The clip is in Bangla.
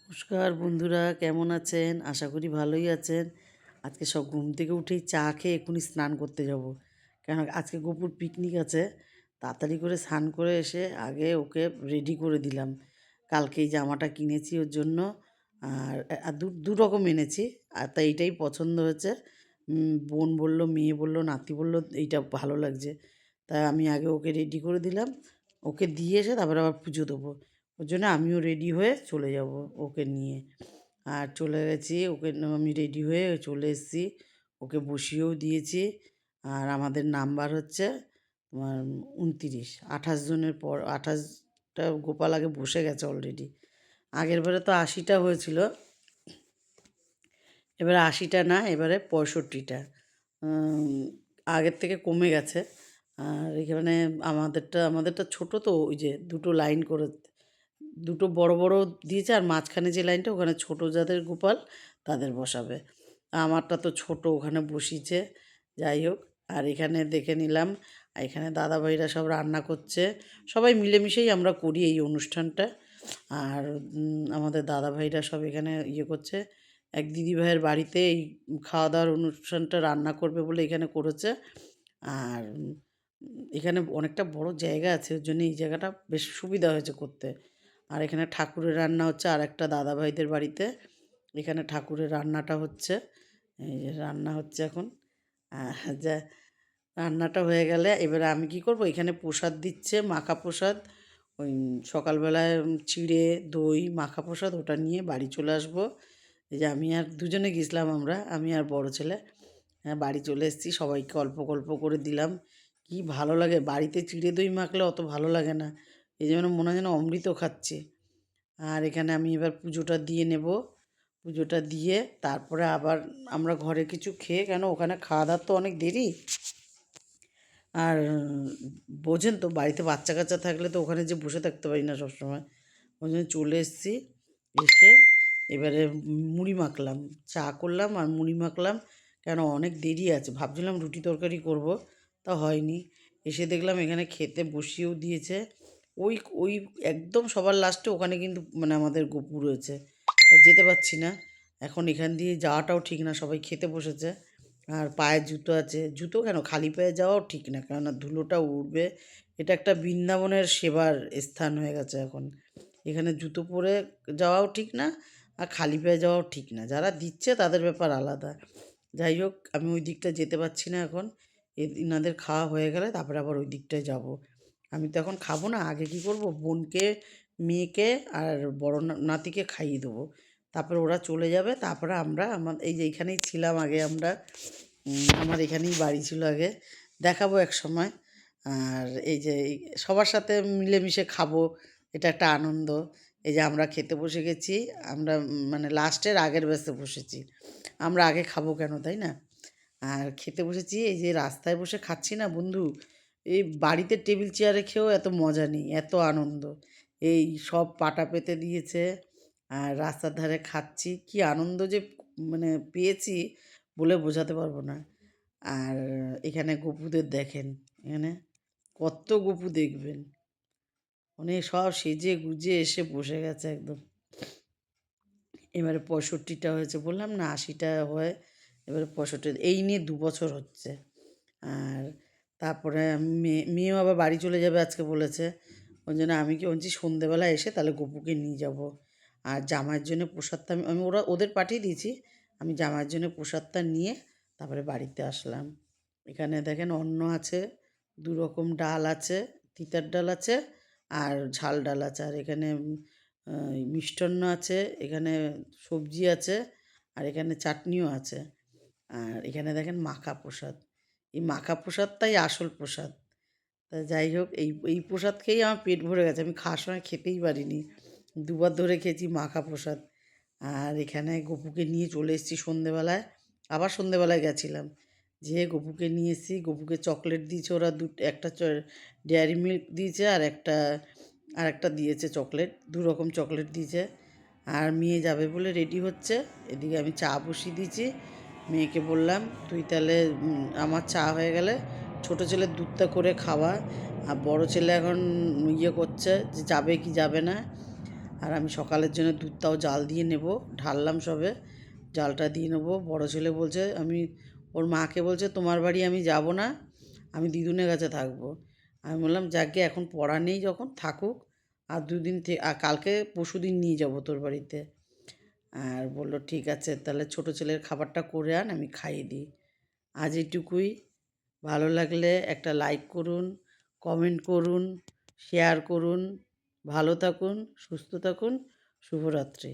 নমস্কার বন্ধুরা, কেমন আছেন? আশা করি ভালোই আছেন। আজকে সব ঘুম থেকে উঠেই চা খেয়ে এক্ষুনি স্নান করতে যাব। কেন আজকে গপুর পিকনিক আছে। তাড়াতাড়ি করে স্নান করে এসে আগে ওকে রেডি করে দিলাম। কালকে এই জামাটা কিনেছি ওর জন্য। আর দু রকম এনেছি। আর তাই এইটাই পছন্দ হয়েছে। বোন বলল, মেয়ে বলল, নাতি বলল এইটা ভালো লাগছে। তাই আমি আগে ওকে রেডি করে দিলাম। ওকে দিয়ে এসে তারপরে আবার পুজো দেবো। ওর জন্য আমিও রেডি হয়ে চলে যাব ওকে নিয়ে। আর চলে গেছি, আমি রেডি হয়ে চলে এসেছি। ওকে বসিয়েও দিয়েছি। আর আমাদের নাম্বার হচ্ছে তোমার ২৯। ২৮ জনের পর ২৮টা গোপাল আগে বসে গেছে অলরেডি। আগের বারে তো ৮০টা হয়েছিল, এবারে ৮০টা না, এবারে ৬৫টা। আগের থেকে কমে গেছে। আর এখানে আমাদেরটা ছোট, তো ওই যে দুটো লাইন করে দুটো বড় বড় দিয়েছে, আর মাঝখানে যে লাইনটা ওখানে ছোট যাদের গোপাল তাদের বসাবে। আমারটা তো ছোট, ওখানে বসিয়েছে। যাই হোক, আর এখানে দেখে নিলাম, এখানে দাদাভাইরা সব রান্না করছে। সবাই মিলেমিশেই আমরা করি এই অনুষ্ঠানটা। আর আমাদের দাদাভাইরা সব এখানে ইয়ে করছে। এক দিদিভাইয়ের বাড়িতে এই খাওয়া দাওয়ার অনুষ্ঠানটা রান্না করবে বলে এখানে করেছে। আর এখানে অনেকটা বড় জায়গা আছে, ওর জন্য এই জায়গাটা বেশ সুবিধা হয়েছে করতে। আর এখানে ঠাকুরের রান্না হচ্ছে আর একটা দাদাভাইদের বাড়িতে। এখানে ঠাকুরের রান্নাটা হচ্ছে, এই যে রান্না হচ্ছে এখন। যা রান্নাটা হয়ে গেলে এবারে আমি কি করব, এখানে প্রসাদ দিচ্ছে, মাখা প্রসাদ। ওই সকালবেলায় চিড়ে দই মাখা প্রসাদ, ওটা নিয়ে বাড়ি চলে আসবো। এই যে আমি আর দুজনে গেছিলাম, আমি আর বড় ছেলে। হ্যাঁ, বাড়ি চলে এসেছি, সবাইকে অল্প অল্প করে দিলাম। কি ভালো লাগে, বাড়িতে চিড়ে দই মাখলে অত ভালো লাগে না। এই যেন মনে হয় যেন অমৃত খাচ্ছি। আর এখানে আমি এবার পুজোটা দিয়ে নেব। পুজোটা দিয়ে তারপরে আবার আমরা ঘরে কিছু খেয়ে, কেন ওখানে খাওয়া দাওয়ার তো অনেক দেরি। আর বোঝেন তো, বাড়িতে বাচ্চা কাচ্চা থাকলে তো ওখানে যে বসে থাকতে পারি না সবসময়। ওই জন্য চলে এসেছি। এসে এবারে মুড়ি মাখলাম, চা করলাম আর মুড়ি মাখলাম। কেন অনেক দেরি আছে, ভাবছিলাম রুটি তরকারি করব, তা হয়নি। এসে দেখলাম এখানে খেতে বসিয়েও দিয়েছে। ওই ওই একদম সবার লাস্টে ওখানে কিন্তু মানে আমাদের গপু রয়েছে, তা যেতে পারছি না। এখন এখান দিয়ে যাওয়াটাও ঠিক না, সবাই খেতে বসেছে। আর পায়ে জুতো আছে, জুতো কেন খালি পায়ে যাওয়াও ঠিক না, কেননা ধুলোটা উড়বে। এটা একটা বৃন্দাবনের সেবার স্থান হয়ে গেছে এখন। এখানে জুতো পরে যাওয়াও ঠিক না, আর খালি পায়ে যাওয়াও ঠিক না। যারা দিচ্ছে তাদের ব্যাপার আলাদা। যাই হোক, আমি ওই দিকটা যেতে পারছি না এখন। ইনাদের খাওয়া হয়ে গেলে তারপরে আবার ওই দিকটায় যাব। আমি তো এখন খাবো না, আগে কি করব, বোনকে, মেয়েকে আর বড় নাতিকে খাইয়ে দেবো। তারপরে ওরা চলে যাবে, তারপরে এই যে এইখানেই ছিলাম আগে আমরা। আমার এখানেই বাড়ি ছিল আগে। দেখাবো এক সময়। আর এই যে সবার সাথে মিলেমিশে খাবো, এটা একটা আনন্দ। এই যে আমরা খেতে বসে গেছি, আমরা মানে লাস্টের আগের ব্যাচে বসেছি। আমরা আগে খাবো কেন, তাই না? আর খেতে বসেছি, এই যে রাস্তায় বসে খাচ্ছি না বন্ধু, এই বাড়িতে টেবিল চেয়ারে খেয়েও এত মজা নেই, এত আনন্দ। এই সব পাটা পেতে দিয়েছে, আর রাস্তার ধারে খাচ্ছি, কি আনন্দ যে মানে পেয়েছি বলে বোঝাতে পারবো না। আর এখানে গপুদের দেখেন, এখানে কত গপু দেখবেন, অনেক সব সেজে গুজে এসে বসে গেছে একদম। এবারে ৬৫টা হয়েছে, বললাম না ৮০টা হয়, এবারে ৬৫, এই নিয়ে ২ বছর হচ্ছে। আর তারপরে মেয়েও আবার বাড়ি চলে যাবে আজকে বলেছে। ওই জন্য আমি কি বলছি, সন্ধেবেলা এসে তাহলে গপুকে নিয়ে যাব। আর জামাইয়ের জন্য প্রসাদটা আমি ওদের পাঠিয়ে দিয়েছি। আমি জামাইয়ের জন্য প্রসাদটা নিয়ে তারপরে বাড়িতে আসলাম। এখানে দেখেন অন্ন আছে, ২ রকম ডাল আছে, তিতার ডাল আছে আর ঝাল ডাল আছে। আর এখানে মিষ্টান্ন আছে, এখানে সবজি আছে, আর এখানে চাটনিও আছে। আর এখানে দেখেন মাখা প্রসাদ। এই মাখা প্রসাদটাই আসল প্রসাদ। তা যাই হোক, এই প্রসাদ খেয়েই আমার পেট ভরে গেছে, আমি খাওয়ার সময় খেতেই পারিনি। ২বার ধরে খেয়েছি মাখা প্রসাদ। আর এখানে গপুকে নিয়ে চলে এসেছি সন্ধেবেলায়। আবার সন্ধেবেলায় গেছিলাম, যেয়ে গপুকে নিয়ে এসেছি। গপুকে চকলেট দিয়েছে ওরা, একটা ডেয়ারি মিল্ক দিয়েছে, আর একটা দিয়েছে চকলেট, ২ রকম চকলেট দিয়েছে। আর মেয়ে যাবে বলে রেডি হচ্ছে। এদিকে আমি চা বসিয়ে দিয়েছি। মেয়েকে বললাম, তুই তাহলে আমার চা হয়ে গেলে ছোটো ছেলের দুধটা করে খাওয়া। আর বড় ছেলে এখন ইয়ে করছে যে যাবে কি যাবে না। আর আমি সকালের জন্য দুধটাও জাল দিয়ে নেব, ঢাললাম সবে, জালটা দিয়ে নেবো। বড় ছেলে বলছে, আমি ওর মাকে বলছে তোমার বাড়ি আমি যাব না, আমি দিদুনের কাছে থাকবো। আমি বললাম যাকগে এখন পড়া নেই যখন থাকুক, আর দুদিন আর কালকে পরশুদিন নিয়ে যাব তোর বাড়িতে। আর বললো ঠিক আছে তাহলে ছোটো ছেলের খাবারটা করে আন, আমি খাইয়ে দিই। আজ এইটুকুই। ভালো লাগলে একটা লাইক করুন, কমেন্ট করুন, শেয়ার করুন। ভালো থাকুন, সুস্থ থাকুন। শুভরাত্রি।